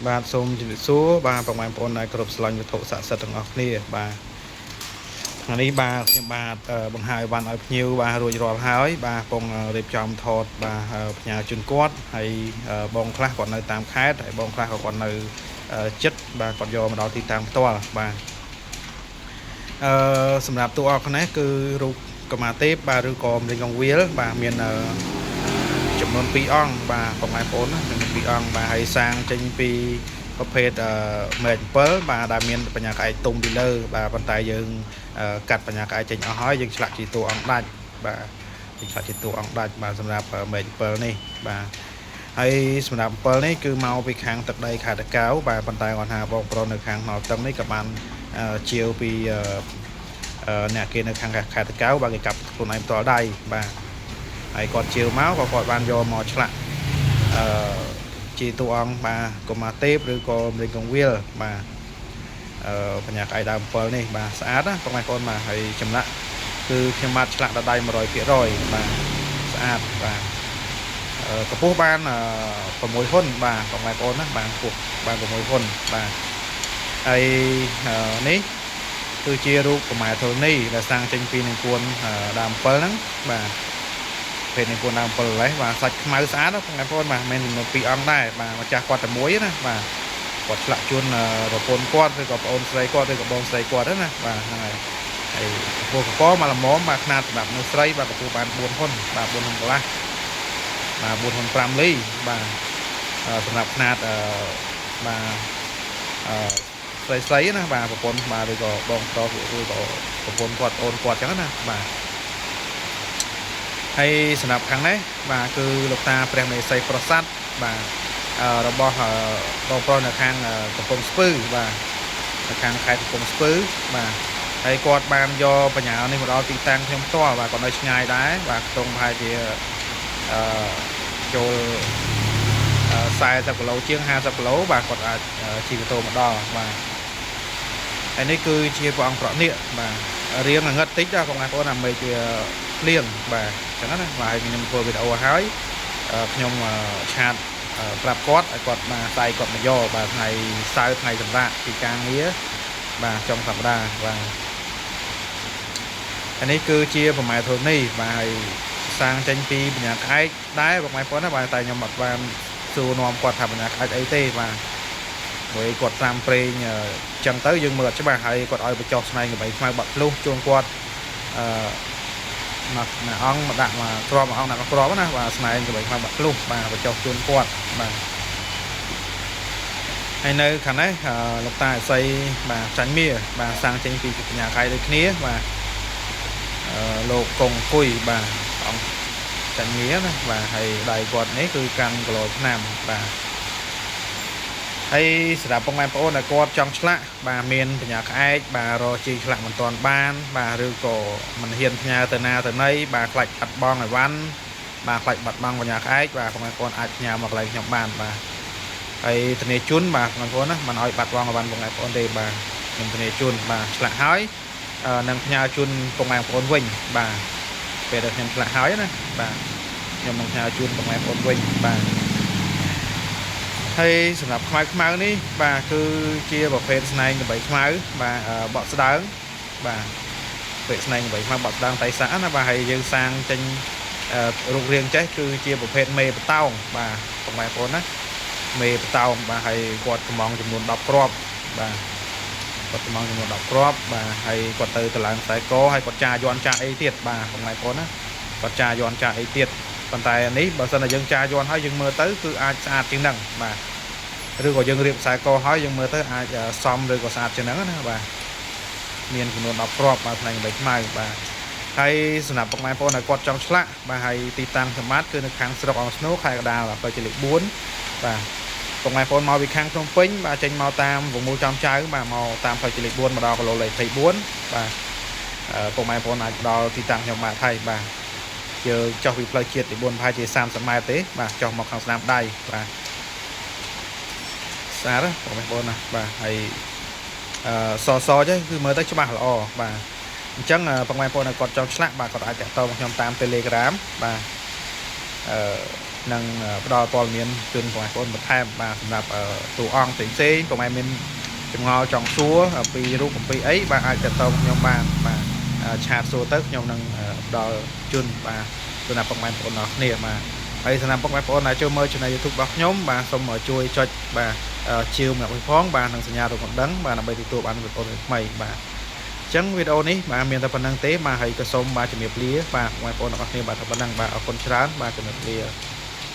បាទសូមជម្រាបសួរបាទប្រហែលបងប្អូនដែលគ្រប់ស្រឡាញ់វត្ថុស័ក្តិសិទ្ធិទាំងអស់គ្នាបាទថ្ងៃនេះបាទខ្ញុំបាទបង្ហាញបានឲ្យភ្ញៀវបាទរួចរាល់ហើយបាទកំពុងរៀបចំថតបាទផ្ញើជូនគាត់ហើយបងខ្លះគាត់នៅតាមខេត្តហើយបងខ្លះក៏គាត់នៅចិត្តបាទគាត់យកមកដល់ទីតាំងផ្ទាល់បាទសម្រាប់តួអង្គនេះគឺរូបកម្មាទេពបាទឬក៏ម្លេងកងវាលបាទមានចំនួន2អង្គបាទបងប្អូនណាចំនួន2អង្គបាទហើយសាងចេញពីប្រភេទមែក7បាទដែលមានបញ្ញាក្អែកទុំពីលើបាទប៉ុន្តែយើងកាត់បញ្ញាក្អែកចេញអស់ហើយយើងឆ្លាក់ជាតួអង្គដាច់បាទយើងឆ្លាក់ជាតួអង្គដាច់បាទសម្រាប់មែក7នេះបាទហើយសម្រាប់7នេះគឺមកពីខាងទឹកដីខេត្តតាកែវបាទប៉ុន្តែគាត់ថាបងប្រុសនៅខាងថ្នល់តឹងនេះក៏បានជាវពីអ្នកគេនៅខាងខេត្តតាកែវបាទគេកាប់ខ្លួនឯងផ្ទាល់ដៃបាទហើយគាត់ជាវមកក៏គាត់បានយកមកឆ្លាក់ជាតួអង្គបាទកុមារទេពឬក៏ម្លេងកងវាលបាទបញ្ញាក្អែកដើម7នេះបាទស្អាតណាបងប្អូនបាទហើយចម្លាក់គឺខ្ញុំបានឆ្លាក់ដល់ដៃ 100%បាទស្អាតបាទកម្ពស់បាន6ហ៊ុនបាទបងប្អូនណាបានខ្ពស់បាន6ហ៊ុនបាទហើយនេះគឺជារូបកុមារធរណីដែលសាងចេញពីនឹងពួនដើម7ហ្នឹងបាទពេលនឹងពួនដើម7លេះបាទសាច់ខ្មៅស្អាតណាបងប្អូនបាទមិនមែន2អង្គដែរបាទម្ចាស់គាត់តែមួយណាបាទគាត់ឆ្លាក់ជូនប្រពន្ធគាត់ឬក៏ប្អូនស្រីគាត់ឬក៏បងស្រីគាត់ណាបាទហ្នឹងហើយហើយពោះកកមកល្មមបាទຂະຫນាតសម្រាប់នៅស្រីបាទកម្ពស់បាន4ហ៊ុនបាទ4ហ៊ុនកន្លះបាទ4ហ៊ុន5លីបាទសម្រាប់ຂະຫນាតបាទស្រីណាបាទប្រពន្ធបាទឬក៏បងប្រុសឬក៏ប្រពន្ធគាត់អូនគាត់ចឹងណាបាទហើយសម្រាប់ខាងនេះបាទគឺលោកតាព្រះមេសីប្រសាទបាទរបស់បងប្រុសនៅខាងកំពង់ស្ពឺបាទនៅខាងខេត្តកំពង់ស្ពឺបាទហើយគាត់បានយកបញ្ញានេះមកដល់ទីតាំងខ្ញុំផ្ទាល់បាទគាត់នៅឆ្ងាយដែរបាទត្រង់ប្រហែលជាចូល40គីឡូជាង50គីឡូបាទគាត់អាចជិះម៉ូតូមកដល់បាទហើយនេះគឺជាព្រះអង្គប្រក់នេះបាទរៀងងឹតតិចដែរបងប្អូនអាមេជាភ្លៀងបាទអញ្ចឹងណាបាទខ្ញុំធ្វើវីដេអូហើយខ្ញុំឆាតប្រាប់គាត់ឲ្យគាត់មកស្អែកគាត់មកយកបាទថ្ងៃសៅរ៍ថ្ងៃសម្រាប់ពីការងារបាទចុងសប្តាហ៍បាទអានេះគឺជាប្រម៉ែធរនេះបាទហើយសាងចេញពីបញ្ញាក្អែកដែរបងប្អូនណាបាទតែខ្ញុំអត់បានសួរនាំគាត់ថាបញ្ញាក្អែកអីទេបាទព្រោះគាត់តាមប្រេងចឹងទៅយើងមើលអត់ច្បាស់ហើយគាត់ឲ្យបញ្ចុះស្នែងកបីខ្មៅបាក់ភ្លុះជូនគាត់មកអង្គមកដាក់មកក្របមកអង្គដាក់មកក្របណាបាទស្នែងកបីខ្មៅបាក់ភ្លុះបាទបញ្ចុះជូនគាត់បាទហើយនៅខាងនេះលោកតាអស័យបាទចាញ់មៀបាទសាងចេញពីបញ្ញាក្អែកដូចគ្នាបាទលោកកុងគុយបាទអង្គចាញ់មៀណាបាទហើយដៃគាត់នេះគឺកាន់គីឡូឆ្នាំបាទហើយសម្រាប់បងប្អូនដែលគាត់ចង់ឆ្លាក់បាទមានបញ្ញាក្អែកបាទរកជីឆ្លាក់មិនទាន់បានបាទឬក៏មិនហ៊ានផ្ញើទៅណាទៅណីបាទខ្លាចបាត់បង់អីវ៉ាន់បាទខ្លាចបាត់បង់បញ្ញាក្អែកបាទបងប្អូនអាចផ្ញើមកកន្លែងខ្ញុំបានបាទហើយធានាជូនបាទបងប្អូនណាមិនឲ្យបាត់បង់អីវ៉ាន់បងប្អូនទេបាទខ្ញុំធានាជូនបាទឆ្លាក់ហើយនឹងផ្ញើជូនបងប្អូនវិញបាទពេលដែលខ្ញុំឆ្លាក់ហើយណាបាទខ្ញុំនឹងផ្ញើជូនបងប្អូនវិញបាទហើយសម្រាប់ខ្មៅនេះបាទគឺជាប្រភេទស្នែងកបីខ្មៅបាទបក់ស្ដើងបាទប្រភេទស្នែងកបីខ្មៅបក់ស្ដើងតៃសាណាបាទហើយយើងសាងចេញរូបរាងចេះគឺជាប្រភេទមេបតោងបាទបងប្អូនណាមេបតោងបាទហើយគាត់កំងចំនួន10គ្រាប់បាទគាត់កំងចំនួន10គ្រាប់បាទហើយគាត់ទៅតម្លើងខ្សែកហើយគាត់ចាយន់ចាអីទៀតបាទបងប្អូនណាគាត់ចាយន់ចាអីទៀតប៉ុន្តែនេះបើសិនតែយើងចាយន់ហើយយើងមើលទៅគឺអាចស្អាតជាងហ្នឹងបាទឬក៏យើងរៀបខ្សែកហើយយើងមើលទៅអាចសមឬក៏ស្អាតជាងហ្នឹងណាបាទមានចំនួន10គ្រាប់បាទផ្នែក8ខ្មៅបាទហើយសម្រាប់បងប្អូនដែលគាត់ចង់ឆ្លាក់បាទហើយទីតាំងសម្បត្តិគឺនៅខាងស្រុកអង្គស្នូខេត្តកណ្ដាលផ្លូវលេខ4បាទបងប្អូនមកពីខាងភ្នំពេញបាទចេញមកតាមវងមូលចំចៅបាទមកតាមផ្លូវលេខ4មកដល់គីឡូលេខ24បាទបងប្អូនអាចដល់ទីតាំងខ្ញុំបាទហើយបាទយើងចុះពីផ្លូវជាតិលេខ4ប្រហែលជា30ម៉ែត្រទេបាទចុះមកខាងស្នាមដៃបាទស្អាតបងប្អូនណាបាទហើយសចេះគឺមើលទៅច្បាស់ល្អបាទអញ្ចឹងបងប្អូនគាត់ចង់ឆ្លាក់បាទគាត់អាចតាក់ទងខ្ញុំតាម Telegram បាទ នឹងផ្ដល់ព័ត៌មានជូនបងប្អូនបន្ថែមបាទសម្រាប់តួអង្គផ្សេងៗបងប្អូនមានចម្ងល់ចង់សួរពីរូបអំពីអីបាទអាចទៅខ្ញុំបានបាទឆាតសួរទៅខ្ញុំនឹងផ្ដល់ជូនបាទសម្រាប់បងប្អូនអរគ្នាបាទហើយសម្រាប់បងប្អូនដែលចូលមើល Channel YouTube របស់ខ្ញុំបាទសូមជួយចុចបាទជាវម្នាក់វិញផងបាទនឹងសញ្ញារូបកណ្ដឹងបាទដើម្បីទទួលបានវីដេអូថ្មីបាទអញ្ចឹងវីដេអូនេះបាទមានតែប៉ុណ្្នឹងទេបាទហើយក៏សូមបាទជំរាបលាបាទបងប្អូនអរគ្នាបាទតែប៉ុណ្្នឹងបាទអរគុណច្រើនបាទជំរាបលា